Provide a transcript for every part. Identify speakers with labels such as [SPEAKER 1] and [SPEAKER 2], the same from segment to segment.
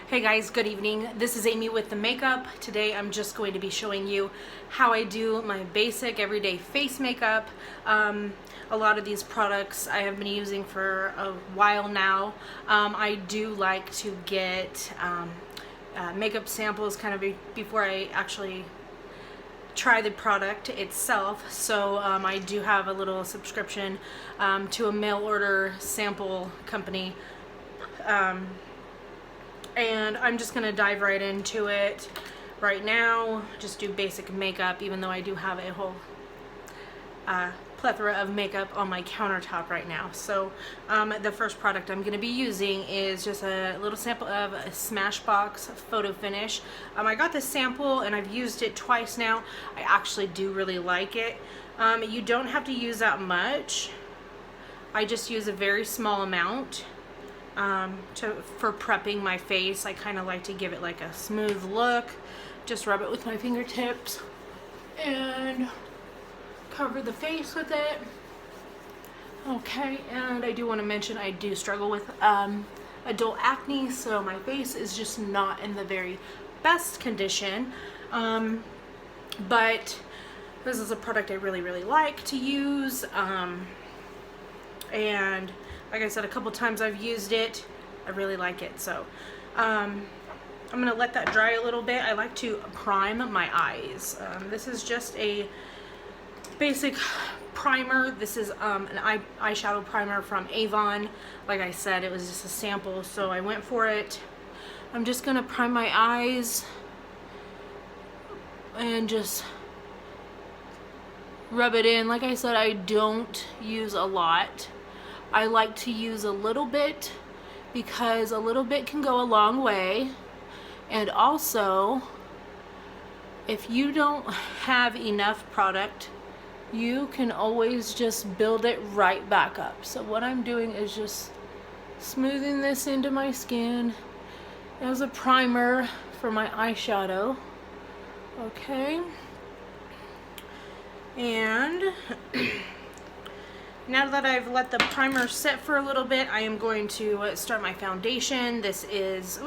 [SPEAKER 1] Hey guys, good evening. This is Amy with the makeup. Today I'm just going to be showing you how I do my basic everyday face makeup. A lot of these products I have been using for a while now. I do like to get makeup samples kind of before I actually try the product itself. So I do have a little subscription to a mail order sample company. And I'm just gonna dive right into it right now. Just do basic makeup, even though I do have a whole plethora of makeup on my countertop right now. So the first product I'm gonna be using is just a little sample of a Smashbox Photo Finish. I got this sample and I've used it twice now. I actually do really like it. You don't have to use that much. I just use a very small amount. For prepping my face. I kind of like to give it like a smooth look. Just rub it with my fingertips and cover the face with it. Okay, and I do want to mention I do struggle with adult acne, so my face is just not in the very best condition. But this is a product I really like to use. And like I said, a couple times I've used it. I really like it. So I'm gonna let that dry a little bit. I like to prime my eyes. This is just a basic primer. This is an eyeshadow primer from Avon. Like I said, it was just a sample, so I went for it. I'm just gonna prime my eyes and just rub it in. Like I said, I don't use a lot. I like to use a little bit because a little bit can go a long way. And also, if you don't have enough product, you can always just build it right back up. So what I'm doing is just smoothing this into my skin as a primer for my eyeshadow. Okay. And now that I've let the primer set for a little bit, I am going to start my foundation. This is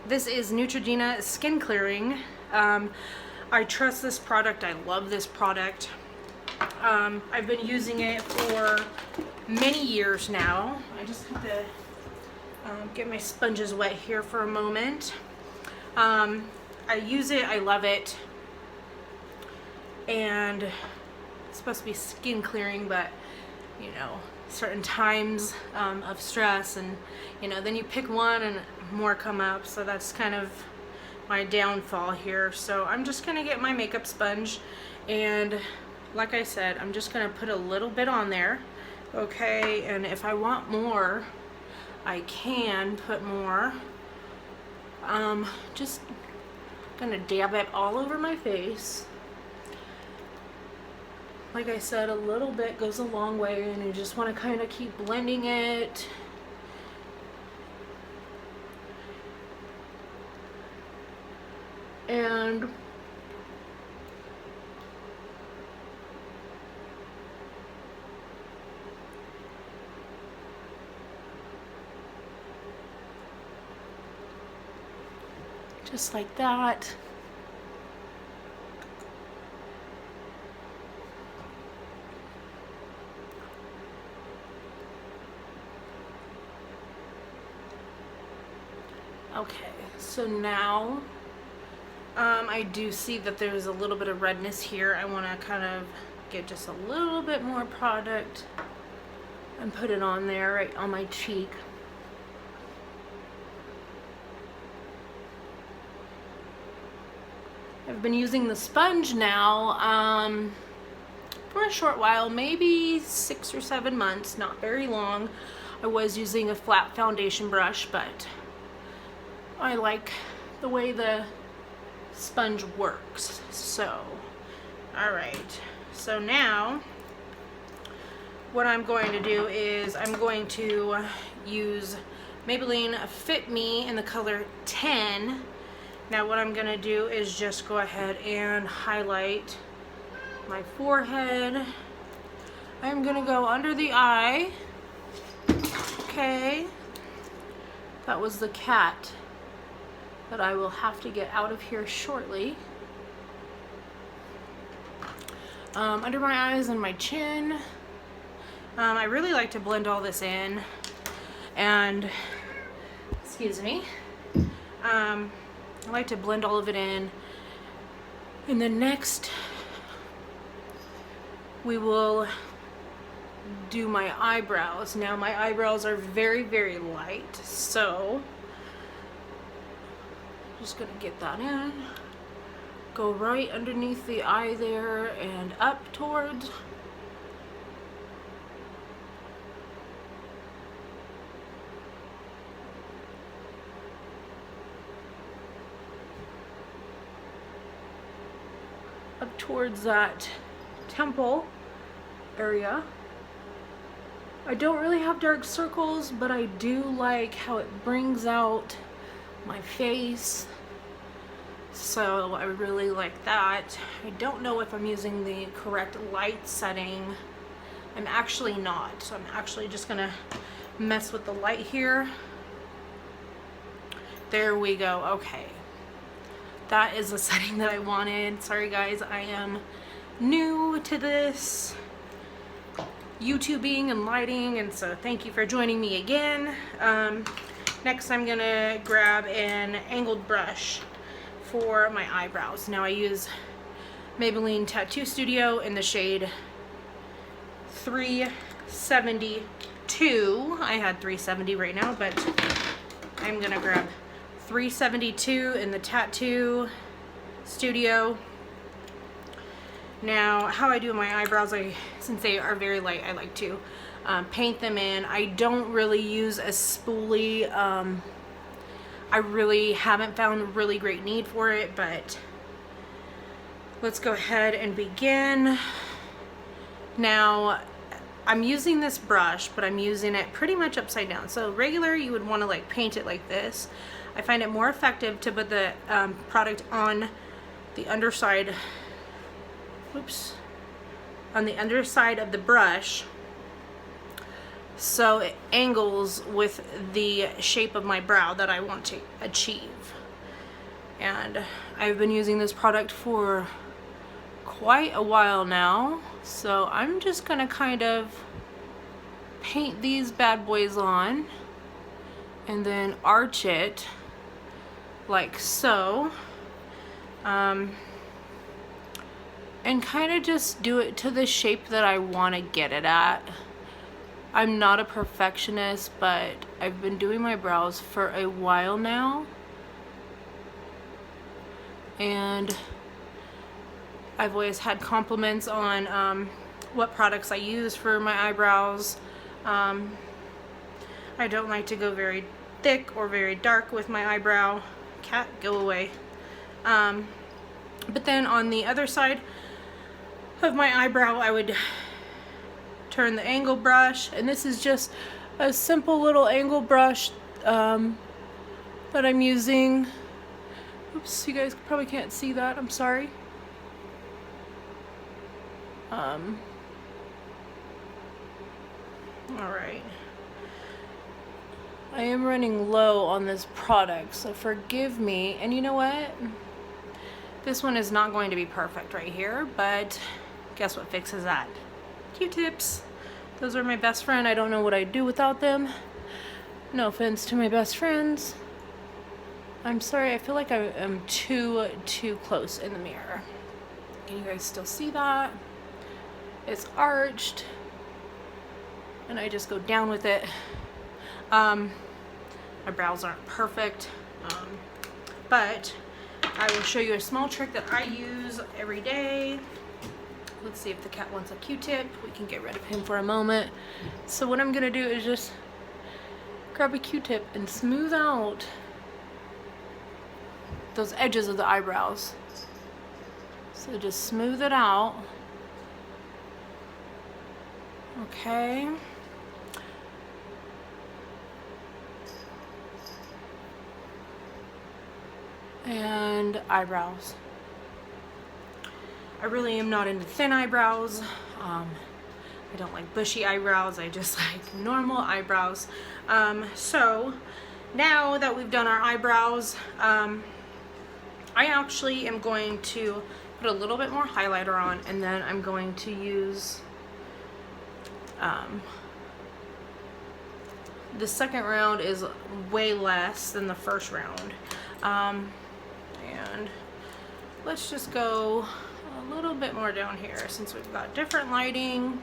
[SPEAKER 1] Neutrogena Skin Clearing. I trust this product. I love this product. I've been using it for many years now. I just have to get my sponges wet here for a moment. I use it. I love it. And it's supposed to be skin clearing, but you know, certain times of stress, and you know, then you pick one and more come up, so that's kind of my downfall here. So I'm just gonna get my makeup sponge, and like I said, I'm just gonna put a little bit on there. Okay, and if I want more, I can put more. Just gonna dab it all over my face. Like I said, a little bit goes a long way, and you just want to kind of keep blending it. And just like that. Okay, so now I do see that there's a little bit of redness here. I want to kind of get just a little bit more product and put it on there, right on my cheek. I've been using the sponge now for a short while, maybe 6 or 7 months, not very long. I was using a flat foundation brush, but I like the way the sponge works. So, alright. So now, what I'm going to do is I'm going to use Maybelline Fit Me in the color 10. Now what I'm going to do is just go ahead and highlight my forehead. I'm going to go under the eye. Okay. That was the cat that I will have to get out of here shortly. Under my eyes and my chin. I really like to blend all this in, and excuse me, I like to blend all of it in. And then next we will do my eyebrows. Now my eyebrows are very, very light, so just gonna get that in. Go right underneath the eye there and up towards. Up towards that temple area. I don't really have dark circles, but I do like how it brings out my face. So I really like that. I don't know if I'm using the correct light setting. I'm actually not. So I'm actually just gonna mess with the light here. There we go. Okay. That is the setting that I wanted. Sorry guys, I am new to this YouTubing and lighting, and so thank you for joining me again. Next I'm gonna grab an angled brush for my eyebrows. Now I use Maybelline Tattoo Studio in the shade 372. I had 370 right now, but I'm gonna grab 372 in the Tattoo Studio. Now, how I do my eyebrows, since they are very light, I like to paint them in. I don't really use a spoolie. I really haven't found a really great need for it, but let's go ahead and begin. Now, I'm using this brush, but I'm using it pretty much upside down. So regular, you would want to like paint it like this. I find it more effective to put the product on the underside, oops, on the underside of the brush, so it angles with the shape of my brow that I want to achieve. And I've been using this product for quite a while now, so I'm just gonna kind of paint these bad boys on and then arch it like so, and kind of just do it to the shape that I want to get it at. I'm not a perfectionist, but I've been doing my brows for a while now, and I've always had compliments on what products I use for my eyebrows. I don't like to go very thick or very dark with my eyebrow. Cat, go away. But then on the other side of my eyebrow, I would turn the angle brush, and this is just a simple little angle brush that I'm using. Oops, you guys probably can't see that, I'm sorry. Alright. I am running low on this product, so forgive me. And you know what? This one is not going to be perfect right here, but guess what fixes that? Q-tips. Those are my best friend. I don't know what I'd do without them. No offense to my best friends. I'm sorry, I feel like I am too close in the mirror. Can you guys still see that? It's arched, and I just go down with it. My brows aren't perfect, but I will show you a small trick that I use every day. Let's see if the cat wants a Q-tip. We can get rid of him for a moment. So what I'm gonna do is just grab a Q-tip and smooth out those edges of the eyebrows. So just smooth it out. Okay. And eyebrows. I really am not into thin eyebrows. I don't like bushy eyebrows. I just like normal eyebrows. So Now that we've done our eyebrows, I actually am going to put a little bit more highlighter on, and then I'm going to use the second round is way less than the first round. And let's just go a little bit more down here since we've got different lighting.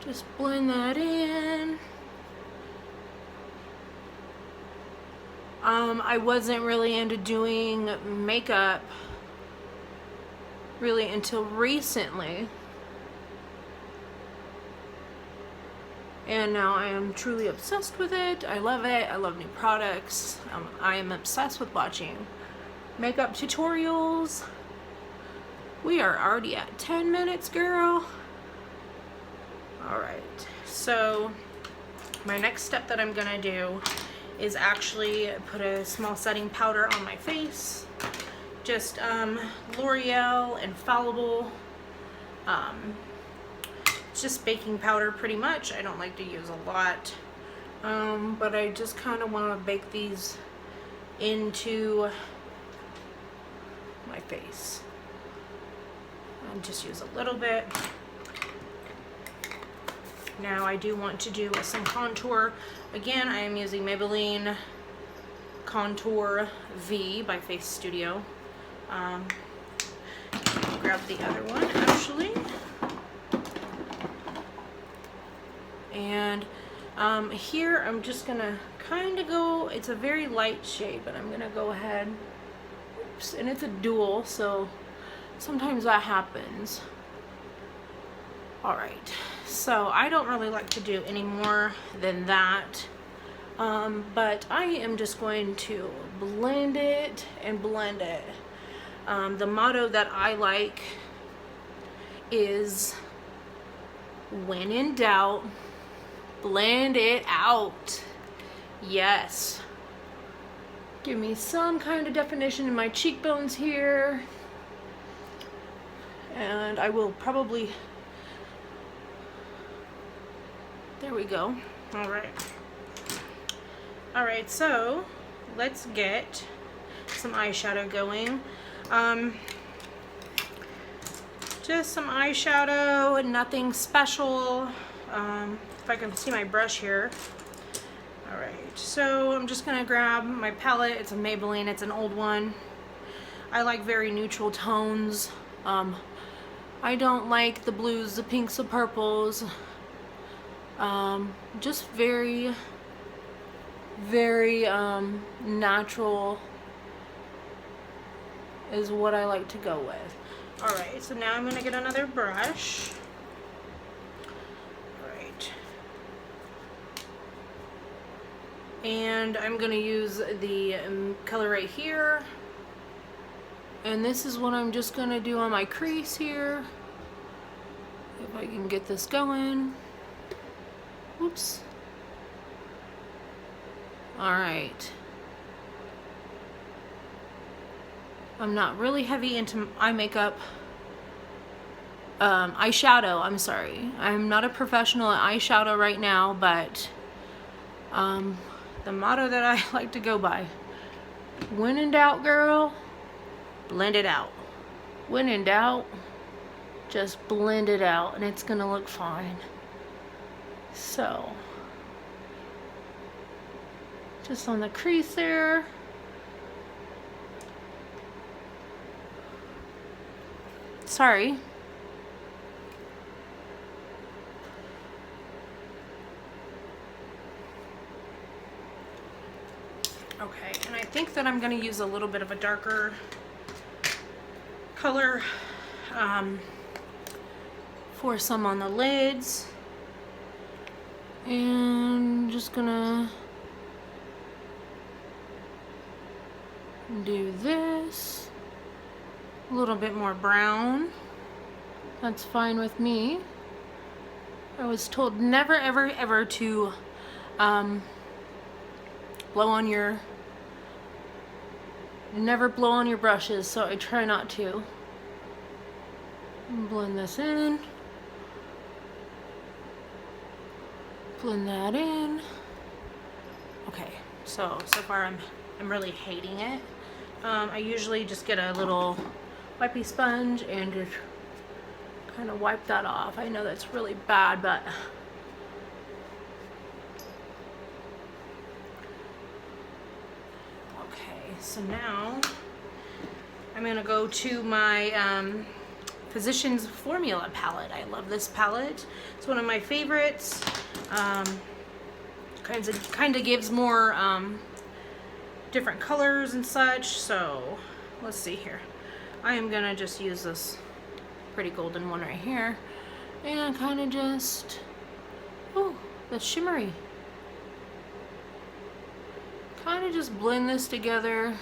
[SPEAKER 1] Just blend that in. I wasn't really into doing makeup really until recently. And now I am truly obsessed with it. I love it. I love new products. I am obsessed with watching makeup tutorials. We are already at 10 minutes, girl. All right, so my next step that I'm gonna do is actually put a small setting powder on my face. Just L'Oreal Infallible. It's just baking powder pretty much. I don't like to use a lot, but I just kind of want to bake these into my face. I'll just use a little bit. Now I do want to do some contour. Again, I am using Maybelline Contour V by Face Studio. Grab the other one actually. And here I'm just gonna kind of go, it's a very light shade, but I'm gonna go ahead, oops, and it's a dual, so sometimes that happens. All right, so I don't really like to do any more than that, but I am just going to blend it and blend it. The motto that I like is, when in doubt, blend it out. Yes. Give me some kind of definition in my cheekbones here. And I will probably, there we go. All right. All right, so let's get some eyeshadow going. Just some eyeshadow, nothing special. If I can see my brush here. All right, so I'm just gonna grab my palette. It's a Maybelline, it's an old one. I like very neutral tones. I don't like the blues, the pinks, the purples. Just very, very natural is what I like to go with. All right, so now I'm gonna get another brush. All right. And I'm gonna use the color right here. And this is what I'm just gonna do on my crease here. If I can get this going. Oops. All right. I'm not really heavy into eye makeup. Eyeshadow, I'm sorry. I'm not a professional at eyeshadow right now, but the motto that I like to go by, when in doubt, girl, blend it out. When in doubt, just blend it out and it's gonna look fine. So, just on the crease there. Sorry. Okay, and I think that I'm going to use a little bit of a darker color for some on the lids. And just gonna do this. A little bit more brown. That's fine with me. I was told never, ever, ever to never blow on your brushes, so I try not to. Blend this in. Blend that in. Okay, so far I'm really hating it. I usually just get a little wipey sponge and just kind of wipe that off. I know that's really bad, but okay, so now I'm gonna go to my Physicians Formula palette. I love this palette. It's one of my favorites. Kind of gives more different colors and such. So let's see here. I am gonna just use this pretty golden one right here and kind of just, oh, that's shimmery. Kind of just blend this together.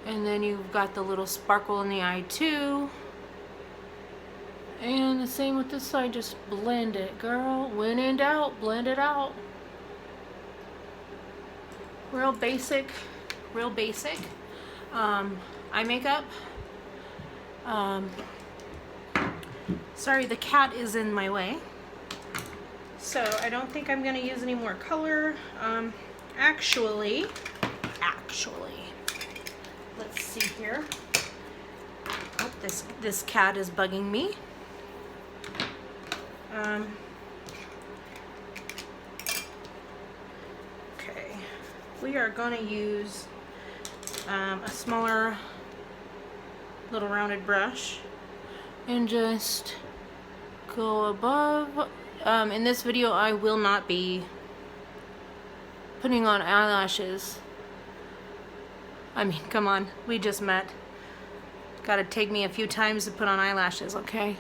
[SPEAKER 1] And then you've got the little sparkle in the eye too. And the same with this side, just blend it, girl. When in doubt, blend it out. Real basic, real basic. Eye makeup. Sorry, the cat is in my way. So I don't think I'm gonna use any more color. Actually, let's see here. Oh, this cat is bugging me. Okay, we are gonna use a smaller little rounded brush and just go above. In this video I will not be putting on eyelashes. I mean, come on, we just met. Gotta take me a few times to put on eyelashes, okay?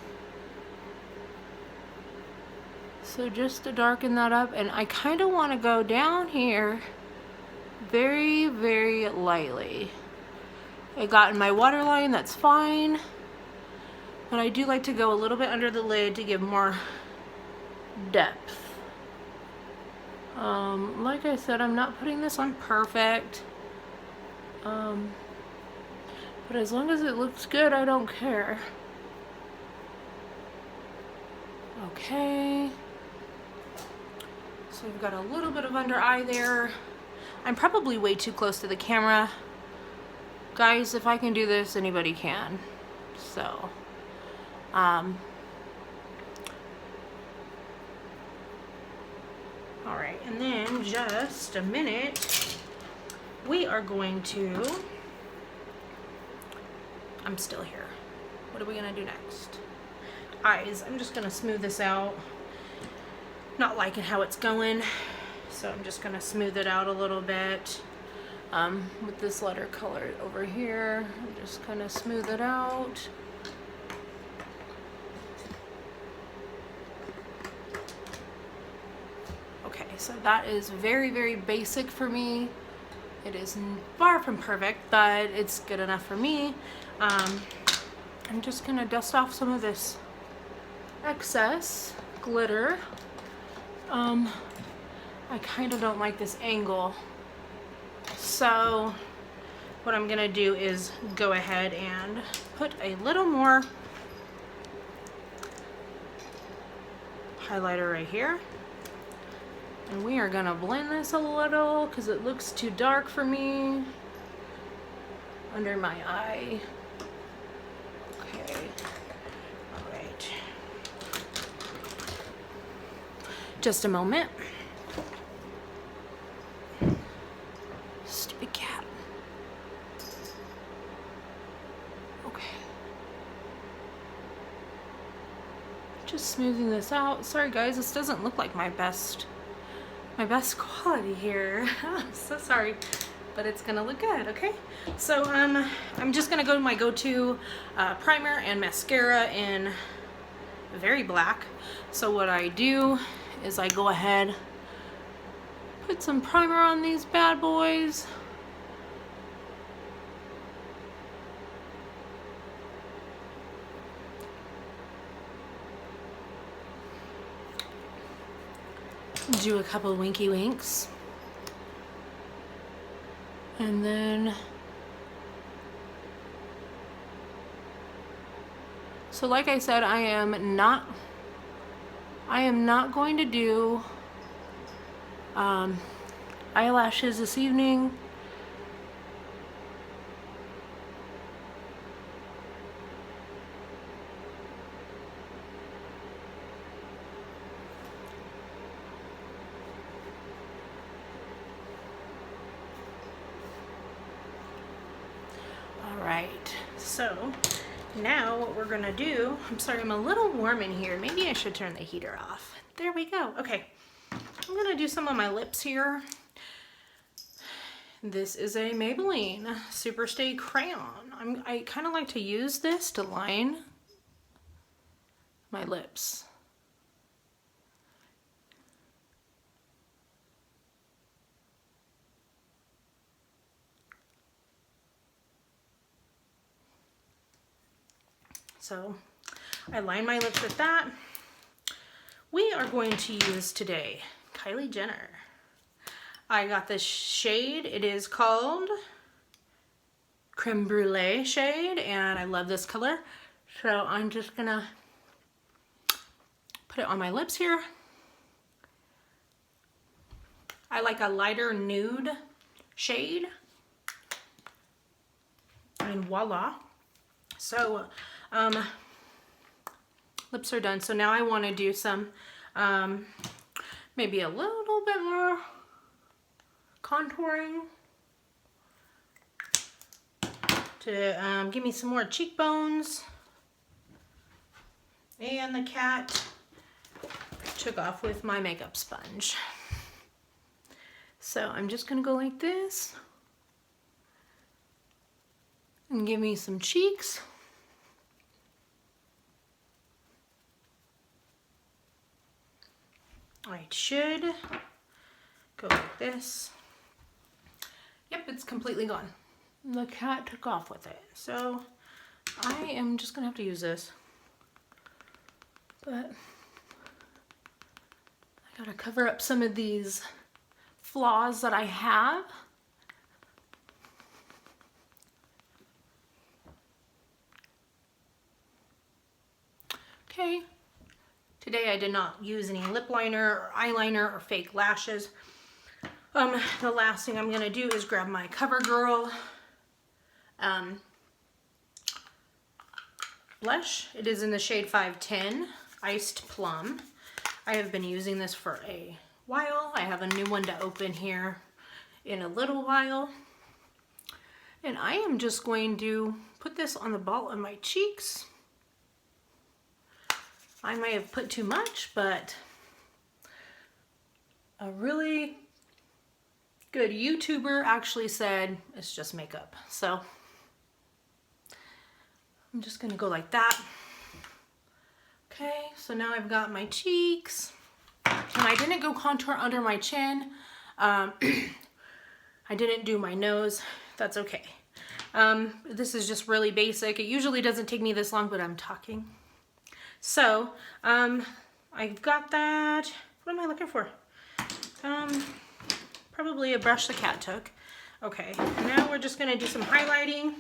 [SPEAKER 1] So just to darken that up, and I kind of want to go down here very, very lightly. I got in my waterline, that's fine. But I do like to go a little bit under the lid to give more depth. Like I said, I'm not putting this on perfect. But as long as it looks good, I don't care. Okay. So we've got a little bit of under eye there. I'm probably way too close to the camera. Guys, if I can do this, anybody can. So, alright, and then just a minute, we are going to, I'm still here. What are we gonna do next? Eyes. I'm just gonna smooth this out. Not liking how it's going, so I'm just gonna smooth it out a little bit with this letter color over here. I'm just kind of smooth it out. Okay, so that is very, very basic for me. It is far from perfect, but it's good enough for me. I'm just gonna dust off some of this excess glitter. I kind of don't like this angle, so what I'm gonna do is go ahead and put a little more highlighter right here, and we are gonna blend this a little because it looks too dark for me under my eye. Okay, all right, just a moment. Stupid cat. Okay. Just smoothing this out. Sorry guys, this doesn't look like my best quality here. I'm so sorry, but it's gonna look good, okay? So I'm just gonna go to my go-to primer and mascara in very black. So what I do is I go ahead, put some primer on these bad boys. Do a couple winky winks. And then, so like I said, I am not I am not going to do eyelashes this evening. All right, so now what we're gonna do, I'm sorry, I'm a little warm in here. Maybe I should turn the heater off. There we go. Okay, I'm gonna do some on my lips here. This is a Maybelline Superstay Crayon. I kind of like to use this to line my lips. So I line my lips with that. We are going to use today Kylie Jenner. I got this shade. It is called Creme Brulee shade, and I love this color. So I'm just gonna put it on my lips here. I like a lighter nude shade. And voila. So lips are done. So now I want to do some maybe a little bit more contouring to give me some more cheekbones. And the cat took off with my makeup sponge. So I'm just gonna go like this and give me some cheeks. I should go like this. Yep, it's completely gone. The cat took off with it. So I am just gonna have to use this. But I gotta cover up some of these flaws that I have. Okay. Today I did not use any lip liner or eyeliner or fake lashes. The last thing I'm gonna do is grab my CoverGirl blush. It is in the shade 510 Iced Plum. I have been using this for a while. I have a new one to open here in a little while. And I am just going to put this on the ball of my cheeks. I may have put too much, but a really good YouTuber actually said it's just makeup. So I'm just gonna go like that. Okay, so now I've got my cheeks. And I didn't go contour under my chin. I didn't do my nose. That's okay. This is just really basic. It usually doesn't take me this long, but I'm talking. So, I've got that. What am I looking for? Probably a brush the cat took. Okay, now we're just gonna do some highlighting.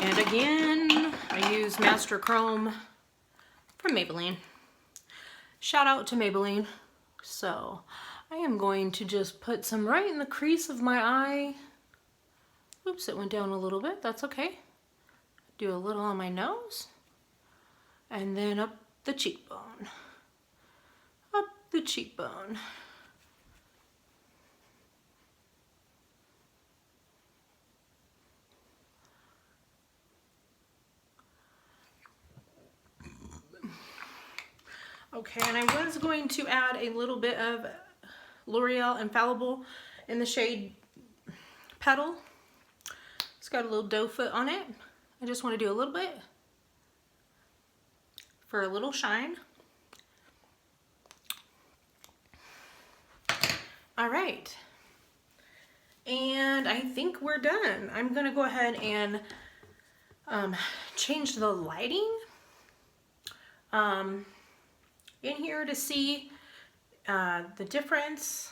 [SPEAKER 1] And again, I use Master Chrome from Maybelline. Shout out to Maybelline. So, I am going to just put some right in the crease of my eye. Oops, it went down a little bit. That's okay. Do a little on my nose. And then up the cheekbone. Up the cheekbone. Okay, and I was going to add a little bit of L'Oreal Infallible in the shade Petal. It's got a little doe foot on it. I just want to do a little bit for a little shine. All right. And I think we're done. I'm going to go ahead and change the lighting in here to see the difference.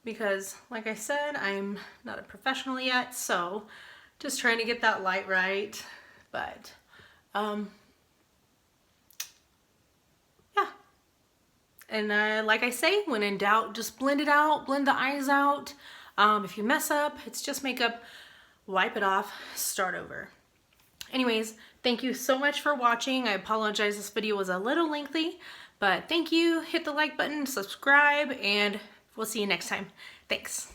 [SPEAKER 1] Because like I said, I'm not a professional yet, so Just trying to get that light right. But, yeah. And like I say, when in doubt, just blend it out, blend the eyes out. If you mess up, it's just makeup. Wipe it off, start over. Anyways, thank you so much for watching. I apologize this video was a little lengthy, but thank you. Hit the like button, subscribe, and we'll see you next time. Thanks.